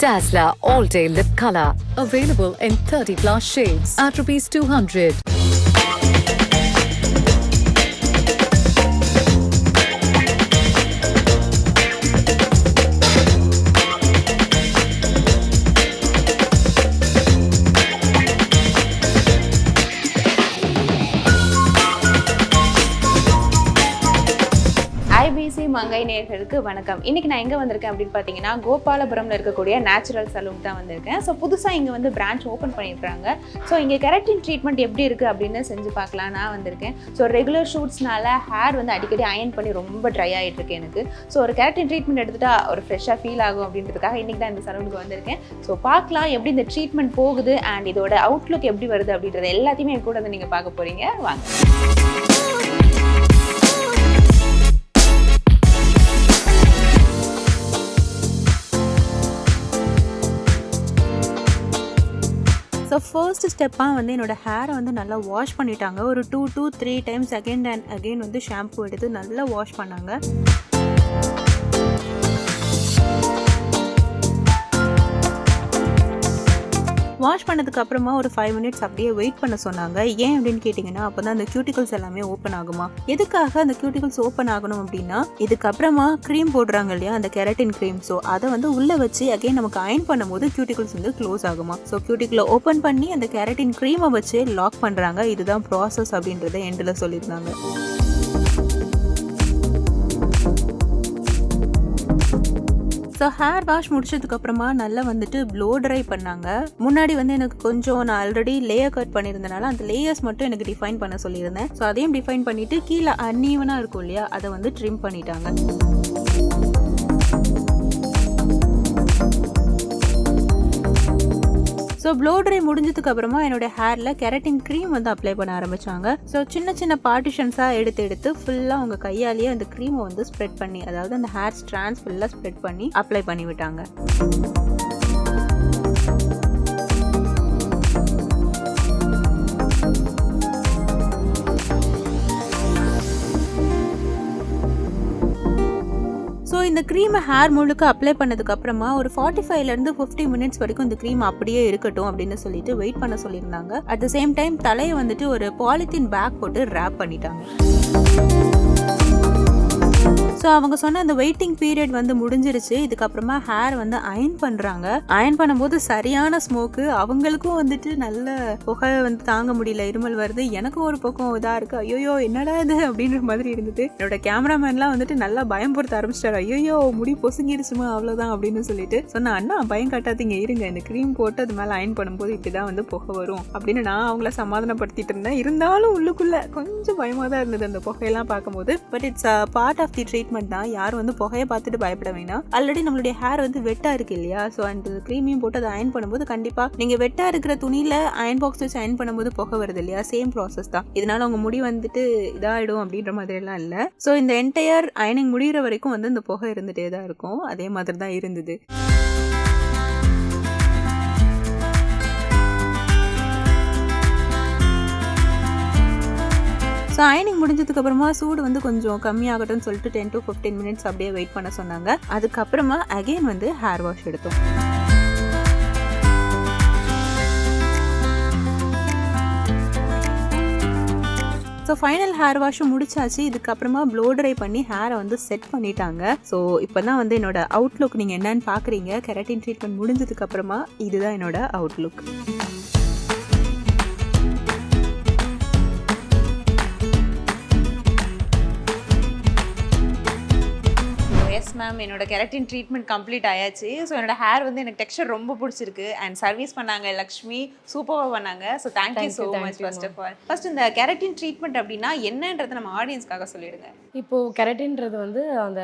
Dazzler All Day Lip Color. Available in 30 plus shades at ₹200. IBC Mangai நேயர்களுக்கு வணக்கம். இன்னைக்கு நான் எங்க வந்திருக்கேன் அப்படின்னு பார்த்தீங்கன்னா கோபாலபுரம்ல இருக்கக்கூடிய நேச்சுரல் சலூன் தான் வந்திருக்கேன். ஸோ புதுசாக இங்கே வந்து பிரான்ச் ஓப்பன் பண்ணியிருக்காங்க. ஸோ இங்கே கெரட்டின் ட்ரீட்மெண்ட் எப்படி இருக்குது அப்படின்னு செஞ்சு பார்க்கலாம் நான் வந்திருக்கேன். ஸோ ரெகுலர் ஷூட்ஸ்னால ஹேர் வந்து அடிக்கடி அயன் பண்ணி ரொம்ப ட்ரை ஆகிட்டு இருக்கு எனக்கு. ஸோ ஒரு கெரட்டின் ட்ரீட்மெண்ட் எடுத்துட்டா ஒரு ஃப்ரெஷ்ஷாக ஃபீல் ஆகும் அப்படின்றதுக்காக இன்னைக்கு தான் இந்த சலூனுக்கு வந்திருக்கேன். ஸோ பார்க்கலாம் எப்படி இந்த ட்ரீட்மெண்ட் போகுது அண்ட் இதோட அவுட்லுக் எப்படி வருது அப்படின்றது எல்லாத்தையுமே என் கூட வந்து நீங்கள் பார்க்க போகிறீங்க. வாங்க. ஸோ ஃபர்ஸ்ட் ஸ்டெப்பாக வந்து என்னோடய ஹேரை வந்து நல்லா வாஷ் பண்ணிட்டாங்க. ஒரு 2 to 3 times again and again வந்து ஷாம்பு எடுத்து நல்லா வாஷ் பண்ணாங்க. வாஷ் பண்ணதுக்கு அப்புறமா ஒரு 5 minutes அப்படியே வெயிட் பண்ண சொன்னாங்க. ஏன் அப்படின்னு கேட்டிங்கன்னா அப்போ தான் அந்த கியூட்டிகல்ஸ் எல்லாமே ஓப்பன் ஆகுமா. எதுக்காக அந்த கியூட்டிகல்ஸ் ஓப்பன் ஆகணும் அப்படின்னா இதுக்கப்புறமா க்ரீம் போடுறாங்க இல்லையா, அந்த கெரட்டின் க்ரீம். ஸோ அதை வந்து உள்ளே வச்சு அகைன் நமக்கு அயன் பண்ணும்போது கியூட்டிகல்ஸ் வந்து க்ளோஸ் ஆகுமா. ஸோ கியூட்டிக்கலை ஓப்பன் பண்ணி அந்த கெரட்டின் க்ரீமை வச்சு லாக் பண்ணுறாங்க. இதுதான் ப்ராசஸ் அப்படின்றத எண்டில் சொல்லியிருந்தாங்க. ஸோ ஹேர் வாஷ் முடிச்சதுக்கப்புறமா நல்லா வந்துட்டு ப்ளோ ட்ரை பண்ணாங்க. முன்னாடி வந்து எனக்கு கொஞ்சம் நான் ஆல்ரெடி லேயர் கட் பண்ணியிருந்தனால அந்த லேயர்ஸ் மட்டும் எனக்கு டிஃபைன் பண்ண சொல்லியிருந்தேன். ஸோ அதையும் டிஃபைன் பண்ணிவிட்டு கீழே அன்ஈவனாக இருக்கும் இல்லையா, அதை வந்து ட்ரிம் பண்ணிட்டாங்க. ஸோ ப்ளோ ட்ரை முடிஞ்சதுக்கு அப்புறமா என்னோட ஹேரில் கெரட்டின் க்ரீம் வந்து அப்ளை பண்ண ஆரம்பித்தாங்க. ஸோ சின்ன சின்ன பார்ட்டிஷன்ஸாக எடுத்து ஃபுல்லாக அவங்க கையாலேயே அந்த க்ரீமை வந்து ஸ்ப்ரெட் பண்ணி, அதாவது அந்த ஹேர் ஸ்ட்ராண்ட்ஸ் ஃபுல்லாக ஸ்ப்ரெட் பண்ணி அப்ளை பண்ணி விட்டாங்க. ஸோ இந்த க்ரீமை ஹேர் முழுக்க அப்ளை பண்ணதுக்கு அப்புறமா ஒரு 45 to 50 minutes வரைக்கும் இந்த க்ரீம் அப்படியே இருக்கட்டும் அப்படின்னு சொல்லிட்டு வெயிட் பண்ண சொல்லியிருந்தாங்க. அட் த சேம் டைம் தலையை வந்துட்டு ஒரு பாலித்தீன் பேக் போட்டு ரேப் பண்ணிட்டாங்க. ஸோ அவங்க சொன்ன அந்த வெயிட்டிங் பீரியட் வந்து முடிஞ்சிருச்சு. இதுக்கப்புறமா ஹேர் வந்து அயன் பண்ணுறாங்க. அயன் பண்ணும்போது சரியான ஸ்மோக்கு. அவங்களுக்கும் வந்துட்டு நல்ல புகை வந்து தாங்க முடியல, இருமல் வருது. எனக்கும் ஒரு பக்கம் இதாக இருக்குது. ஐயோயோ என்னடா இது அப்படின்ற மாதிரி இருந்தது. என்னோட கேமராமேன்லாம் வந்துட்டு நல்லா பயம் பொறுத்த ஆரம்பிச்சிட்டாரு. ஐயோயோ முடி பொசுங்கிடுச்சுமா அவ்வளோதான் அப்படின்னு சொல்லிட்டு சொன்னா, அண்ணா பயம் காட்டாதீங்க, இருங்க, இந்த க்ரீம் போட்டு அது மேலே அயன் பண்ணும்போது இப்படிதான் வந்து புகை வரும் அப்படின்னு நான் அவங்கள சமாதானப்படுத்திட்டு இருந்தேன். இருந்தாலும் உள்ளுக்குள்ள கொஞ்சம் பயமாக தான் இருந்தது அந்த புகையெல்லாம் பார்க்கும்போது. But it's part of the treatment தான். யாரும் வந்து புகையை பார்த்துட்டு பயப்பட வேணாம். ஆல்ரெடி நம்மளுடைய ஹேர் வந்து வெட்டா இருக்கு இல்லையா, ஸோ அந்த க்ரீமையும் போட்டு அதை அயன் பண்ணும்போது கண்டிப்பா நீங்க வெட்டா இருக்கிற துணியில அயன் பாக்ஸ் வச்சு அயன் பண்ணும்போது புகை வருது இல்லையா, சேம் ப்ராசஸ் தான். இதனால உங்க முடி வந்துட்டு இதாயிடும் அப்படின்ற மாதிரி எல்லாம் இல்லை. ஸோ இந்த என்டையர் அயனிங் முடிகிற வரைக்கும் வந்து இந்த புகை இருந்துட்டே தான் இருக்கும். அதே மாதிரி தான் இருந்தது. ஸோ அயனிங் முடிஞ்சதுக்கு அப்புறமா சூடு வந்து கொஞ்சம் கம்மியாகட்டும்னு சொல்லிட்டு 10 to 15 minutes அப்படியே வெயிட் பண்ண சொன்னாங்க. அதுக்கப்புறமா அகெயின் வந்து ஹேர் வாஷ் எடுத்தோம். ஸோ ஃபைனல் ஹேர் வாஷும் முடிச்சாச்சு. இதுக்கப்புறமா ப்ளோ ட்ரை பண்ணி ஹேரை வந்து செட் பண்ணிட்டாங்க. ஸோ இப்போ தான் வந்து என்னோட அவுட்லுக் நீங்கள் என்னன்னு பார்க்குறீங்க. கெரட்டின் ட்ரீட்மெண்ட் முடிஞ்சதுக்கப்புறமா இதுதான் என்னோட அவுட்லுக். எஸ் மேம், என்னோட கெரட்டின் ட்ரீட்மெண்ட் கம்ப்ளீட் ஆயாச்சு. ஸோ என்னோட ஹேர் வந்து எனக்கு டெக்ஸ்சர் ரொம்ப பிடிச்சிருக்கு அண்ட் சர்வீஸ் பண்ணாங்க லக்ஷ்மி, சூப்பராக பண்ணாங்க. So thank you so much. First இந்த கெரட்டின் ட்ரீட்மெண்ட் அப்படின்னா என்னன்றதை நம்ம ஆடியன்ஸ்க்காக சொல்லிடுங்க. இப்போது கெரட்டின்றது வந்து அந்த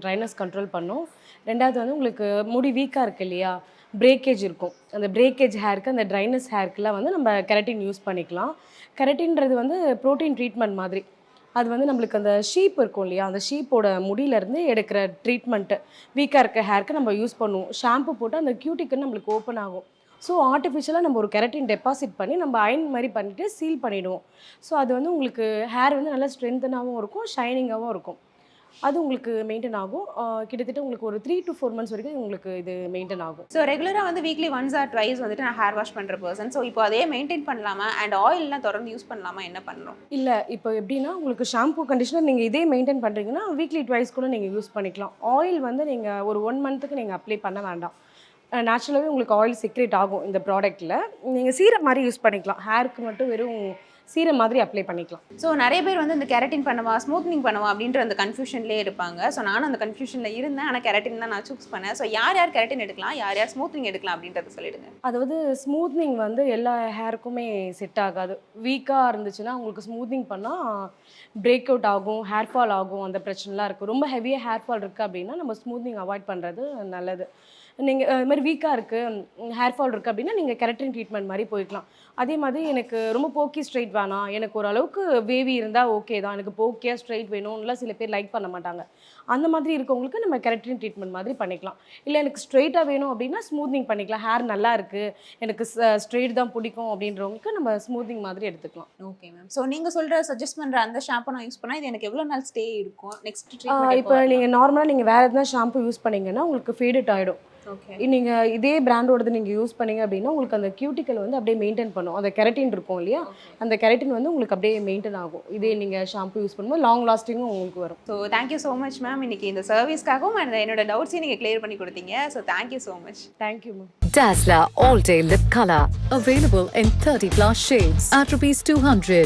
ட்ரைனஸ் கண்ட்ரோல் பண்ணும். ரெண்டாவது வந்து உங்களுக்கு முடி வீக்காக இருக்கு இல்லையா, பிரேக்கேஜ் இருக்கும். அந்த பிரேக்கேஜ் ஹேருக்கு, அந்த ட்ரைனஸ் ஹேருக்குலாம் வந்து நம்ம கெரட்டின் யூஸ் பண்ணிக்கலாம். கெரட்டின்றது வந்து ப்ரோட்டீன் ட்ரீட்மெண்ட் மாதிரி. அது வந்து நம்மளுக்கு அந்த ஷீப் இருக்கும் இல்லையா, அந்த ஷீப்போட முடியிலேருந்து எடுக்கிற ட்ரீட்மெண்ட்டு வீக்காக இருக்க ஹேருக்கு நம்ம யூஸ் பண்ணுவோம். ஷாம்பு போட்டு அந்த கியூட்டிக்கு நம்மளுக்கு ஓப்பன் ஆகும். ஸோ ஆர்டிஃபிஷியலாக நம்ம ஒரு கெரட்டின் டெபாசிட் பண்ணி நம்ம அயன் மாதிரி பண்ணிவிட்டு சீல் பண்ணிவிடுவோம். ஸோ அது வந்து உங்களுக்கு ஹேர் வந்து நல்லா ஸ்ட்ரென்த்தனாகவும் இருக்கும், ஷைனிங்காகவும் இருக்கும். அது உங்களுக்கு மெயின்டைன் ஆகும். கிட்டத்தட்ட உங்களுக்கு ஒரு 3 to 4 months வரைக்கும் உங்களுக்கு இது மெயின்டைன் ஆகும். ஸோ ரெகுலராக வந்து வீக்லி ஒன்ஸ் ஆர் ட்வைஸ் வந்துட்டு நான் ஹேர் வாஷ் பண்ணுற பர்சன். ஸோ இப்போ அதே மெயின்டைன் பண்ணலாமா அண்ட் ஆயிலெலாம் தொடர்ந்து யூஸ் பண்ணலாமா, என்ன பண்ணணும்? இல்லை, இப்போ எப்படின்னா உங்களுக்கு ஷாம்பூ கண்டிஷனர் நீங்கள் இதே மெயின்டைன் பண்ணுறீங்கன்னா வீக்லி ட்வைஸ் கூட நீங்கள் யூஸ் பண்ணிக்கலாம். ஆயில் வந்து நீங்கள் ஒரு 1 monthக்கு நீங்கள் அப்ளை பண்ண வேண்டாம். நேச்சுரலாகவே உங்களுக்கு ஆயில் செக்ரேட் ஆகும் இந்த ப்ராடக்ட்டில். நீங்கள் சீரம் மாதிரி யூஸ் பண்ணிக்கலாம். ஹேருக்கு மட்டும் வெறும் சீரம் மாதிரி அப்ளை பண்ணிக்கலாம். ஸோ நிறைய பேர் வந்து இந்த கெரட்டின் பண்ணவா ஸ்மூத்னிங் பண்ணவா அப்படின்ற அந்த கன்ஃபியூஷன்லேயே இருப்பாங்க. ஸோ நானும் அந்த கன்ஃபியூஷனில் இருந்தேன். ஆனால் கெரட்டின் தான் நான் சூஸ் பண்ணேன். ஸோ யார் யார் கெரட்டின் எடுக்கலாம், யார் யார் ஸ்மூத்னிங் எடுக்கலாம் அப்படின்றத சொல்லிடுங்க. அதாவது ஸ்மூத்னிங் வந்து எல்லா ஹேருக்குமே செட் ஆகாது. வீக்காக இருந்துச்சுன்னா உங்களுக்கு ஸ்மூத்னிங் பண்ணால் பிரேக் அவுட் ஆகும், ஹேர் ஃபால் ஆகும், அந்த பிரச்சனைலாம் இருக்குது. ரொம்ப ஹெவியாக ஹேர் ஃபால் இருக்குது அப்படின்னா நம்ம ஸ்மூத்னிங் அவாய்ட் பண்ணுறது நல்லது. நீங்கள் இது மாதிரி வீக்காக இருக்குது, ஹேர் ஃபால் இருக்குது அப்படின்னா நீங்கள் கெரட்டின் ட்ரீட்மெண்ட் மாதிரி போய்க்கலாம். அதே மாதிரி எனக்கு ரொம்ப போக்கி ஸ்ட்ரைட் வேணாம், எனக்கு ஓரளவுக்கு வேவி இருந்தால் ஓகே தான், எனக்கு போக்கியாக ஸ்ட்ரைட் வேணும்லாம் சில பேர் லைக் பண்ண மாட்டாங்க. அந்த மாதிரி இருக்கவங்களுக்கு நம்ம கெரட்டின் ட்ரீட்மெண்ட் மாதிரி பண்ணிக்கலாம். இல்லை எனக்கு ஸ்ட்ரைட்டாக வேணும் அப்படின்னா ஸ்மூத்னிங் பண்ணிக்கலாம். ஹேர் நல்லா இருக்குது, எனக்கு ஸ்ட்ரைட் தான் பிடிக்கும் அப்படின்றவங்களுக்கு நம்ம ஸ்மூத்னிங் மாதிரி எடுத்துக்கலாம். Okay ma'am. ஸோ நீங்கள் சஜஸ்ட் பண்ணுற அந்த ஷாம்பு நான் யூஸ் பண்ணால் இது எனக்கு எவ்வளோ நாள் ஸ்டே இருக்கும்? நெக்ஸ்ட் இப்போ நீங்கள் நார்மலாக நீங்கள் வேறு எதுனா ஷாம்பு யூஸ் பண்ணிங்கன்னா உங்களுக்கு ஃபேடட் ஆகிடும். ஓகே. நீங்கள் இதே பிராண்டோடது நீங்கள் யூஸ் பண்ணீங்க அப்படின்னா உங்களுக்கு அந்த கியூட்டிக்கல் வந்து அப்படியே மெயின்டைன் பண்ணும். அந்த கெரட்டின் இருக்கும் இல்லையா, அந்த கெரட்டின் வந்து உங்களுக்கு அப்படியே மெயின்டைன் ஆகும். இதே நீங்கள் ஷாம்பு யூஸ் பண்ணும்போது லாங் லாஸ்டிங்கும் உங்களுக்கு வரும். So thank you so much ma'am. இன்னைக்கு இந்த சர்வீஸ்க்காகவும் அண்ட் என்னோட டவுட்ஸையும் நீங்கள் கிளியர் பண்ணி கொடுத்தீங்க. So thank you so much. Thank you ma'am. Dazzler All Day Lip Color. Available in 30+ shades at Rs 200.